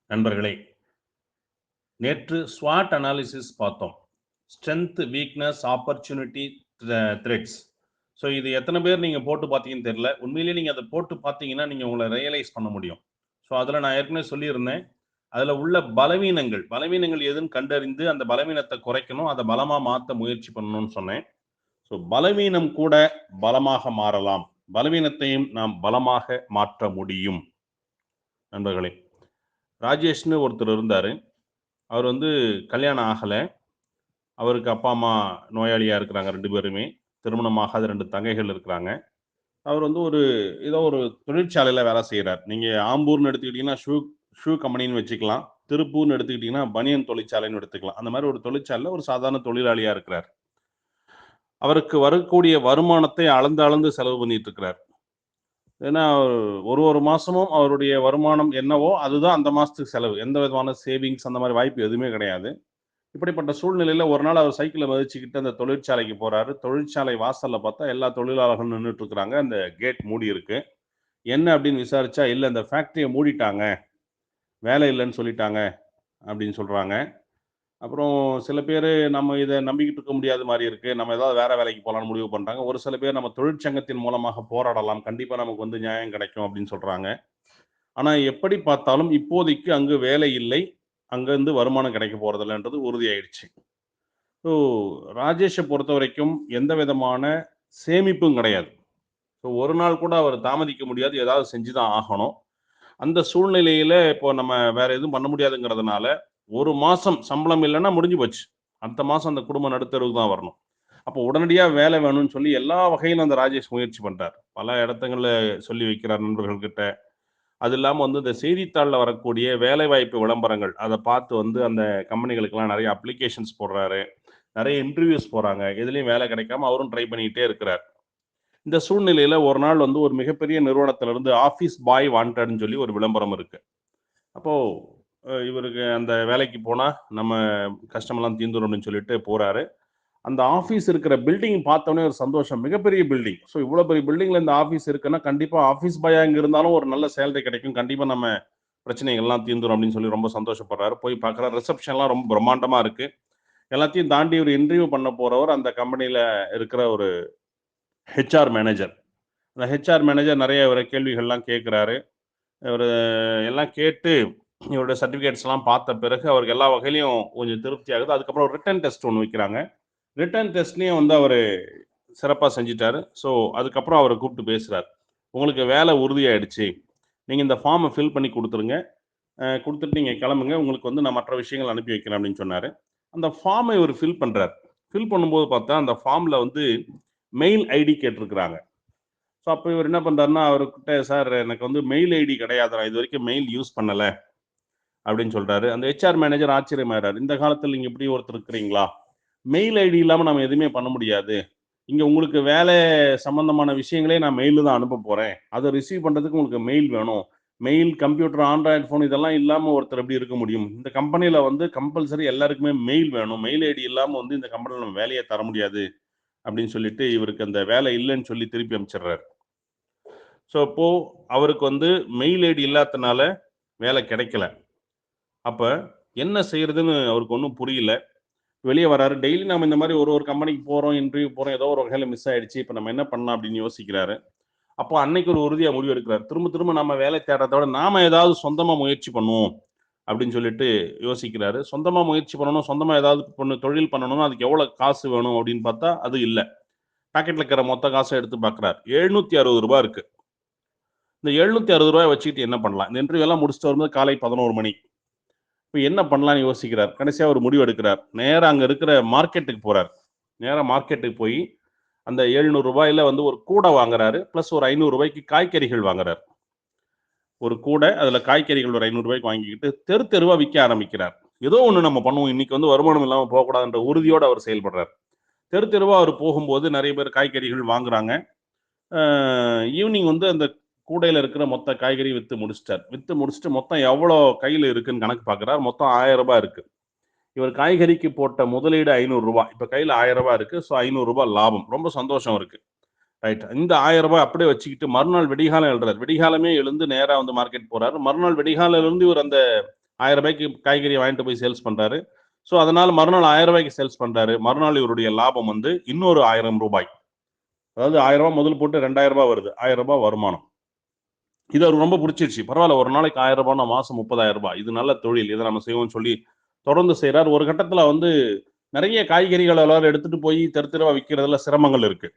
நண்பர்களே, நேற்று ஸ்வாட் அனாலிசிஸ் பார்த்தோம். Strength, weakness, opportunity, threats. So இது எத்தனை பேர் நீங்கள் போட்டு பார்த்தீங்கன்னு தெரியல. உண்மையிலேயே நீங்கள் அதை போட்டு பார்த்தீங்கன்னா நீங்கள் உங்களை ரியலைஸ் பண்ண முடியும். ஸோ அதில் நான் ஏற்கனவே சொல்லியிருந்தேன், அதில் உள்ள பலவீனங்கள் பலவீனங்கள் எதுன்னு கண்டறிந்து அந்த பலவீனத்தை குறைக்கணும், அதை பலமாக மாற்ற முயற்சி பண்ணணும்னு சொன்னேன். ஸோ பலவீனம் கூட பலமாக மாறலாம், பலவீனத்தையும் நாம் பலமாக மாற்ற முடியும். நண்பர்களே, ராஜேஷ்னு ஒருத்தர் இருந்தார். அவர் வந்து கல்யாணம் ஆகலை. அவருக்கு அப்பா அம்மா நோயாளியாக இருக்கிறாங்க, 2 பேருமே. திருமணமாகாத 2 தங்கைகள் இருக்கிறாங்க. அவர் வந்து ஏதோ ஒரு தொழிற்சாலையில் வேலை செய்கிறார். நீங்கள் ஆம்பூர்னு எடுத்துக்கிட்டிங்கன்னா ஷூ கம்பெனின்னு வச்சுக்கலாம். திருப்பூர்னு எடுத்துக்கிட்டிங்கன்னா பனியன் தொழிற்சாலைன்னு எடுத்துக்கலாம். அந்த மாதிரி ஒரு தொழிற்சாலையில் ஒரு சாதாரண தொழிலாளியாக இருக்கிறார். அவருக்கு வரக்கூடிய வருமானத்தை அளந்து அளந்து செலவு பண்ணிட்டு இருக்கிறார். ஏன்னா ஒரு மாதமும் அவருடைய வருமானம் என்னவோ அதுதான் அந்த மாதத்துக்கு செலவு. எந்த விதமான சேவிங்ஸ் அந்த மாதிரி வாய்ப்பு எதுவுமே கிடையாது. இப்படிப்பட்ட சூழ்நிலையில ஒரு நாள் அவர் சைக்கிளை மதிச்சுக்கிட்டு அந்த தொழிற்சாலைக்கு போறாரு. தொழிற்சாலை வாசல்ல பார்த்தா எல்லா தொழிலாளர்களும் நின்றுட்டு இருக்கிறாங்க. அந்த கேட் மூடி இருக்கு. என்ன அப்படின்னு விசாரிச்சா, இல்ல இந்த ஃபேக்டரியை மூடிட்டாங்க, வேலை இல்லைன்னு சொல்லிட்டாங்க அப்படின்னு சொல்றாங்க. அப்புறம் சில பேர் நம்ம இதை நம்பிக்கிட்டு இருக்க முடியாத மாதிரி இருக்கு, நம்ம ஏதாவது வேற வேலைக்கு போகலான்னு முடிவு பண்றாங்க. ஒரு சில பேர் நம்ம தொழிற்சங்கத்தின் மூலமாக போராடலாம், கண்டிப்பா நமக்கு வந்து நியாயம் கிடைக்கும் அப்படின்னு சொல்றாங்க. ஆனா எப்படி பார்த்தாலும் இப்போதைக்கு அங்கு வேலை இல்லை, அங்கிருந்து வருமானம் கிடைக்க போறதில்லைன்றது உறுதியாயிடுச்சு. ஸோ ராஜேஷை பொறுத்த வரைக்கும் எந்த விதமான சேமிப்பும் கிடையாது. ஸோ ஒரு நாள் கூட அவர் தாமதிக்க முடியாது, ஏதாவது செஞ்சு தான் ஆகணும். அந்த சூழ்நிலையில இப்போ நம்ம வேற எதுவும் பண்ண முடியாதுங்கிறதுனால, ஒரு மாசம் சம்பளம் இல்லைன்னா முடிஞ்சு போச்சு. அடுத்த மாசம் அந்த குடும்பம் நடுத்தெருவுக்கு தான் வரணும். அப்போ உடனடியா வேலை வேணும்னு சொல்லி எல்லா வகையிலும் அந்த ராஜேஷ் முயற்சி பண்றார். பல இடத்துங்கள்ல சொல்லி வைக்கிறார் நண்பர்கள் கிட்ட. அது இல்லாம வந்து இந்த செய்தித்தாள்ல வரக்கூடிய வேலைவாய்ப்பு விளம்பரங்கள், அத பார்த்து வந்து அந்த கம்பெனிகளுக்கெல்லாம் நெறைய அப்ளிகேஷன்ஸ் போடுறாரு. நெறைய இன்டர்வியூஸ் போறாங்க. எதுலயும் வேலை கிடைக்காம அவரும் ட்ரை பண்ணிக்கிட்டே இருக்கிறார். இந்த சூழ்நிலையில ஒரு நாள் வந்து ஒரு மிகப்பெரிய நிறுவனத்திலிருந்து ஆஃபீஸ் பாய் வாண்டட்ன்னு சொல்லி ஒரு விளம்பரம் இருக்கு. அப்போ இவருக்கு அந்த வேலைக்கு போனா நம்ம கஷ்டமெல்லாம் தீந்துரும் அப்படின்னு சொல்லிட்டு போறாரு. அந்த ஆஃபீஸ் இருக்கிற பில்டிங் பார்த்தோனே ஒரு சந்தோஷம். மிகப்பெரிய பில்டிங். ஸோ இவ்வளோ பெரிய பில்டிங்ல இந்த ஆஃபீஸ் இருக்குன்னா, கண்டிப்பா ஆஃபீஸ் பாயா இங்க இருந்தாலும் ஒரு நல்ல சேலரி கிடைக்கும். கண்டிப்பா நம்ம பிரச்சனைகள்லாம் தீந்துரும் அப்படின்னு சொல்லி ரொம்ப சந்தோஷப்படுறாரு. போய் பார்க்குறாரு. ரிசப்ஷன்லாம் ரொம்ப பிரம்மாண்டமா இருக்கு. எல்லாத்தையும் தாண்டி ஒரு இன்டர்வியூ பண்ண போறவர் அந்த கம்பெனியில இருக்கிற ஒரு ஹெச்ஆர் மேனேஜர். அந்த ஹெச்ஆர் மேனேஜர் நிறைய இவர கேள்விகள்லாம் கேட்குறாரு. இவரு எல்லாம் கேட்டு இவருடைய சர்டிஃபிகேட்ஸ்லாம் பார்த்த பிறகு அவருக்கு எல்லா வகையிலயும் கொஞ்சம் திருப்தி ஆகுது. அதுக்கப்புறம் ரிட்டன் டெஸ்ட் ஒண்ணு வைக்கிறாங்க. ரிட்டன் டெஸ்ட்லயும் வந்து அவரு சிறப்பா செஞ்சுட்டாரு. ஸோ அதுக்கப்புறம் அவர கூப்பிட்டு பேசுறாரு. உங்களுக்கு வேலை உறுதியாயிடுச்சு. நீங்க இந்த ஃபார்ம ஃபில் பண்ணி குடுத்துருங்க. குடுத்துட்டு நீங்க கிளம்புங்க. உங்களுக்கு வந்து நான் மற்ற விஷயங்கள் அனுப்பி வைக்கிறேன் அப்படின்னு சொன்னாரு. அந்த ஃபார்மை இவரு ஃபில் பண்றாரு. ஃபில் பண்ணும்போது பார்த்தா, அந்த ஃபார்ம்ல வந்து மெயில் ஐடி கேட்டிருக்கிறாங்க. ஸோ அப்போ இவர் என்ன பண்றாருன்னா, அவர்கிட்ட சார் எனக்கு வந்து மெயில் ஐடி கிடையாது. நான் இதுவரைக்கும் மெயில் யூஸ் பண்ணல அப்படின்னு சொல்றாரு. அந்த ஹெச்ஆர் மேனேஜர் ஆச்சரியமாயிறாரு. இந்த காலத்துல நீங்க இப்படி ஒருத்தர் இருக்கிறீங்களா? மெயில் ஐடி இல்லாம நம்ம எதுவுமே பண்ண முடியாது. இங்க உங்களுக்கு வேலை சம்பந்தமான விஷயங்களே நான் மெயில்ல தான் அனுப்ப போறேன். அதை ரிசீவ் பண்றதுக்கு உங்களுக்கு மெயில் வேணும். மெயில், கம்ப்யூட்டர், ஆண்ட்ராய்டு ஃபோன் இதெல்லாம் இல்லாம ஒருத்தர் எப்படி இருக்க முடியும்? இந்த கம்பெனில வந்து கம்பல்சரி எல்லாருக்குமே மெயில் வேணும். மெயில் ஐடி இல்லாம வந்து இந்த கம்பெனில நம்ம வேலையை தர முடியாது அப்படின்னு சொல்லிட்டு இவருக்கு அந்த வேலை இல்லைன்னு சொல்லி திருப்பி அனுப்பிச்சிடுறாரு. ஸோ அப்போ அவருக்கு வந்து மெயில் ஐடி இல்லாதனால வேலை கிடைக்கல. அப்ப என்ன செய்யறதுன்னு அவருக்கு ஒன்றும் புரியல. வெளியே வராரு. டெய்லி நம்ம இந்த மாதிரி ஒரு கம்பெனிக்கு போறோம், இன்டர்வியூ போறோம், ஏதோ ஒரு வகையில மிஸ் ஆயிடுச்சு. இப்போ நம்ம என்ன பண்ணலாம் அப்படின்னு யோசிக்கிறாரு. அப்போ அன்னைக்கு ஒரு உறுதியா முடிவு எடுக்கிறார். திரும்ப திரும்ப நம்ம வேலை தேடுறத விட நாம ஏதாவது சொந்தமா முயற்சி பண்ணுவோம் அப்படின்னு சொல்லிட்டு யோசிக்கிறாரு. சொந்தமா முயற்சி பண்ணணும், சொந்தமா ஏதாவது தொழில் பண்ணணும்னா அதுக்கு எவ்வளவு காசு வேணும் அப்படின்னு பார்த்தா அது இல்லை. பாக்கெட்ல இருக்கிற மொத்த காசை எடுத்து பார்க்குறாரு. ரூ. 760 இருக்கு. இந்த ரூ. 760 வச்சுக்கிட்டு என்ன பண்ணலாம்? இந்த இன்டர்வியூ எல்லாம் முடிச்சுட்டு வரும்போது காலை 11 மணி. இப்போ என்ன பண்ணலாம்னு யோசிக்கிறார். கடைசியா ஒரு முடிவு எடுக்கிறார். நேரா அங்க இருக்கிற மார்க்கெட்டுக்கு போறார். நேரா மார்க்கெட்டுக்கு போய் அந்த ரூ. 700 வந்து ஒரு கூடை வாங்குறாரு. பிளஸ் ஒரு ரூ. 500 காய்கறிகள் வாங்குறாரு. ஒரு கூடை, அதுல காய்கறிகள் ஒரு ரூ. 500 வாங்கிக்கிட்டு தெரு தெருவா விற்க ஆரம்பிக்கிறார். ஏதோ ஒண்ணு நம்ம பண்ணுவோம். இன்னைக்கு வந்து வருமானம் இல்லாம போகக்கூடாதுன்ற உறுதியோட அவர் செயல்படுறார். தெரு தெருவா அவர் போகும்போது நிறைய பேர் காய்கறிகள் வாங்குறாங்க. ஈவினிங் வந்து அந்த கூடையில இருக்கிற மொத்த காய்கறி வித்து முடிச்சிட்டார். வித்து முடிச்சுட்டு மொத்தம் எவ்வளோ கையில இருக்குன்னு கணக்கு பார்க்குறார். மொத்தம் ரூ. 1000 இருக்கு. இவர் காய்கறிக்கு போட்ட முதலீடு ரூ. 500. இப்ப கையில ரூ. 1000 இருக்கு. ஸோ ரூ. 500 லாபம். ரொம்ப சந்தோஷம் இருக்கு. ரைட். இந்த ரூ. 1000 அப்படியே வச்சுக்கிட்டு மறுநாள் விடிகாலம் எழுறாரு. விடிகாலமே எழுந்து நேரா வந்து மார்க்கெட் போறாரு. மறுநாள் விடிகாலையில இருந்து இவர் அந்த ரூபாய்க்கு காய்கறி வாங்கிட்டு போய் சேல்ஸ் பண்றாரு. ஸோ அதனால மறுநாள் ரூபாய்க்கு சேல்ஸ் பண்றாரு. மறுநாள் இவருடைய லாபம் வந்து இன்னொரு ரூபாய். அதாவது ரூபாய் முதல் போட்டு ரூபாய் வருது. ரூபாய் வருமானம். இது அவருக்கு ரொம்ப பிடிச்சிருச்சு. பரவாயில்ல, ஒரு நாளைக்கு ரூபாய்னா மாசம் ரூபாய். இது நல்ல தொழில். இதை நம்ம செய்வோம்னு சொல்லி தொடர்ந்து செய்றார். ஒரு கட்டத்துல வந்து நிறைய காய்கறிகள் எல்லாரும் எடுத்துட்டு போய் தெருவா விற்கிறதுல சிரமங்கள் இருக்கு.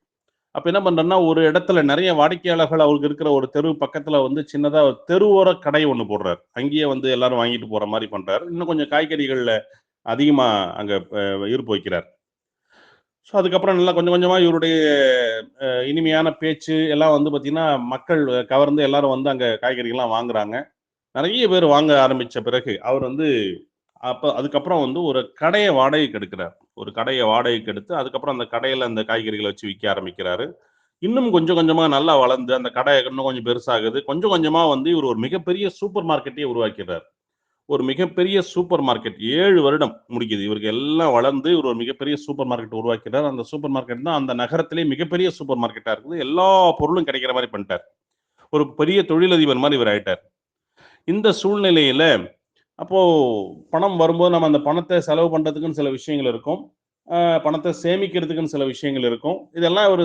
அப்ப என்ன பண்றேன்னா, ஒரு இடத்துல நிறைய வாடிக்கையாளர்கள் அவருக்கு இருக்கிற ஒரு தெரு பக்கத்துல வந்து சின்னதா தெருவோர கடை ஒண்ணு போடுறாரு. அங்கேயே வந்து எல்லாரும் வாங்கிட்டு போற மாதிரி பண்றாரு. இன்னும் கொஞ்சம் காய்கறிகள்ல அதிகமா அங்க இருப்பு வைக்கிறார். ஸோ அதுக்கப்புறம் நல்லா கொஞ்சம் கொஞ்சமா இவருடைய இனிமையான பேச்சு எல்லாம் வந்து பார்த்தீங்கன்னா, மக்கள் கவர்ந்து எல்லாரும் வந்து அங்க காய்கறிகள்லாம் வாங்குறாங்க. நிறைய பேர் வாங்க ஆரம்பிச்ச பிறகு அவர் வந்து அதுக்கப்புறம் வந்து ஒரு கடைய வாடகைக்கு எடுக்கிறார். ஒரு கடைய வாடகைக்கு எடுத்து அதுக்கப்புறம் அந்த கடையில அந்த காய்கறிகளை வச்சு விற்க ஆரம்பிக்கிறாரு. இன்னும் கொஞ்சம் கொஞ்சமா நல்லா வளர்ந்து அந்த கடை இன்னும் கொஞ்சம் பெருசாகுது. கொஞ்சம் கொஞ்சமா வந்து இவர் ஒரு மிகப்பெரிய சூப்பர் மார்க்கெட்டையே உருவாக்கிறார். ஒரு மிகப்பெரிய சூப்பர் மார்க்கெட் 7 வருடம் முடிக்குது. இவருக்கு எல்லாம் வளர்ந்து இவர் ஒரு மிகப்பெரிய சூப்பர் மார்க்கெட் உருவாக்கிறார். அந்த சூப்பர் மார்க்கெட் தான் அந்த நகரத்திலே மிகப்பெரிய சூப்பர் மார்க்கெட்டா இருக்குது. எல்லா பொருளும் கிடைக்கிற மாதிரி பண்ணிட்டார். ஒரு பெரிய தொழிலதிபர் மாதிரி இவர் ஆயிட்டார். இந்த சூழ்நிலையில அப்போ பணம் வரும்போது நம்ம அந்த பணத்தை செலவு பண்றதுக்குன்னு சில விஷயங்கள் இருக்கும். பணத்தை சேமிக்கிறதுக்குன்னு சில விஷயங்கள் இருக்கும். இதெல்லாம் ஒரு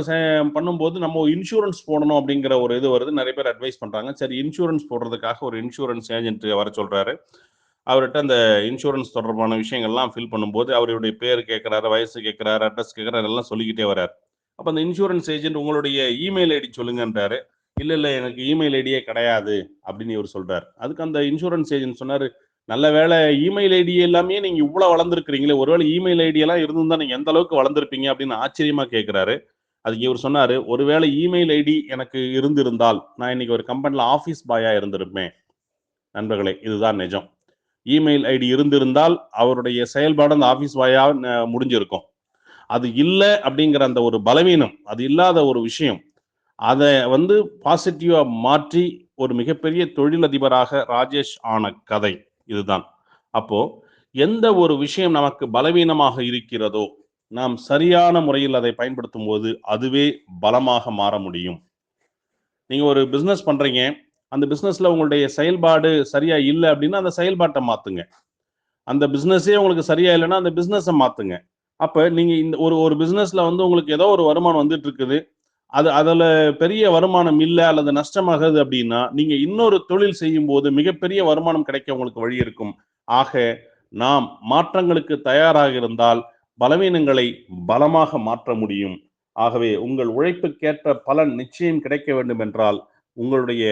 பண்ணும்போது நம்ம இன்சூரன்ஸ் போடணும் அப்படிங்கிற ஒரு இது வருது. நிறைய பேர் அட்வைஸ் பண்றாங்க. சரி, இன்சூரன்ஸ் போடுறதுக்காக ஒரு இன்சூரன்ஸ் ஏஜென்ட் வர சொல்றாரு. அவர்கிட்ட அந்த இன்சூரன்ஸ் தொடர்பான விஷயங்கள்லாம் ஃபில் பண்ணும்போது அவருடைய பேர் கேட்கிறாரு, வயசு கேட்கிறாரு, அட்ரஸ் கேட்கிறாரு, எல்லாம் சொல்லிக்கிட்டே வர்றாரு. அப்ப அந்த இன்சூரன்ஸ் ஏஜென்ட் உங்களுடைய இமெயில் ஐடி சொல்லுங்கன்றாரு. இல்ல எனக்கு இமெயில் ஐடியே கிடையாது அப்படின்னு இவர் சொல்றாரு. அதுக்கு அந்த இன்சூரன்ஸ் ஏஜென்ட் சொன்னாரு, நல்ல வேலை இமெயில் ஐடி எல்லாமே நீங்க இவ்வளவு வளர்ந்துருக்கிறீங்களே, ஒருவேளை இமெயில் ஐடி எல்லாம் இருந்திருந்தா நீங்க எந்த அளவுக்கு வளர்ந்துருப்பீங்க அப்படின்னு ஆச்சரியமா கேட்கிறாரு. அதுக்கு இவர் சொன்னாரு, ஒருவேளை இமெயில் ஐடி எனக்கு இருந்திருந்தால் நான் இன்னைக்கு ஒரு கம்பெனில ஆபீஸ் பாயா இருந்திருப்பேன். நண்பர்களே, இதுதான் நிஜம். இமெயில் ஐடி இருந்திருந்தால் அவருடைய செயல்பாடு அந்த ஆபீஸ் பாயா முடிஞ்சிருக்கும். அது இல்லை அப்படிங்கிற அந்த ஒரு பலவீனம், அது இல்லாத ஒரு விஷயம், அதை வந்து பாசிட்டிவா மாற்றி ஒரு மிகப்பெரிய தொழிலதிபராக ராஜேஷ் ஆன கதை இதுதான். அப்போ எந்த ஒரு விஷயம் நமக்கு பலவீனமாக இருக்கிறதோ நாம் சரியான முறையில் அதை பயன்படுத்தும் போது அதுவே பலமாக மாற முடியும். நீங்க ஒரு பிசினஸ் பண்றீங்க, அந்த பிசினஸ்ல உங்களுடைய செயல்பாடு சரியா இல்லை அப்படின்னா அந்த செயல்பாட்டை மாத்துங்க. அந்த பிசினஸே உங்களுக்கு சரியா இல்லைன்னா அந்த பிசினஸை மாத்துங்க. அப்ப நீங்க இந்த ஒரு ஒரு பிசினஸ்ல வந்து உங்களுக்கு ஏதோ ஒரு வருமானம் வந்துட்டு இருக்குது, அதுல பெரிய வருமானம் இல்லை அல்லது நஷ்டமாகுது அப்படின்னா நீங்க இன்னொரு தொழில் செய்யும் போது மிகப்பெரிய வருமானம் கிடைக்க உங்களுக்கு வழி இருக்கும். ஆக நாம் மாற்றங்களுக்கு தயாராக இருந்தால் பலவீனங்களை பலமாக மாற்ற முடியும். ஆகவே உங்கள் உழைப்புக்கேற்ற பலன் நிச்சயம் கிடைக்க வேண்டும் என்றால் உங்களுடைய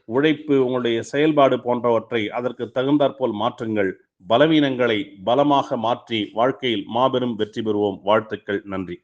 உழைப்பு, உங்களுடைய செயல்பாடு போன்றவற்றை அதற்கு தகுந்தாற்போல் மாற்றுங்கள். பலவீனங்களை பலமாக மாற்றி வாழ்க்கையில் மாபெரும் வெற்றி பெறுவோம். வாழ்த்துக்கள். நன்றி.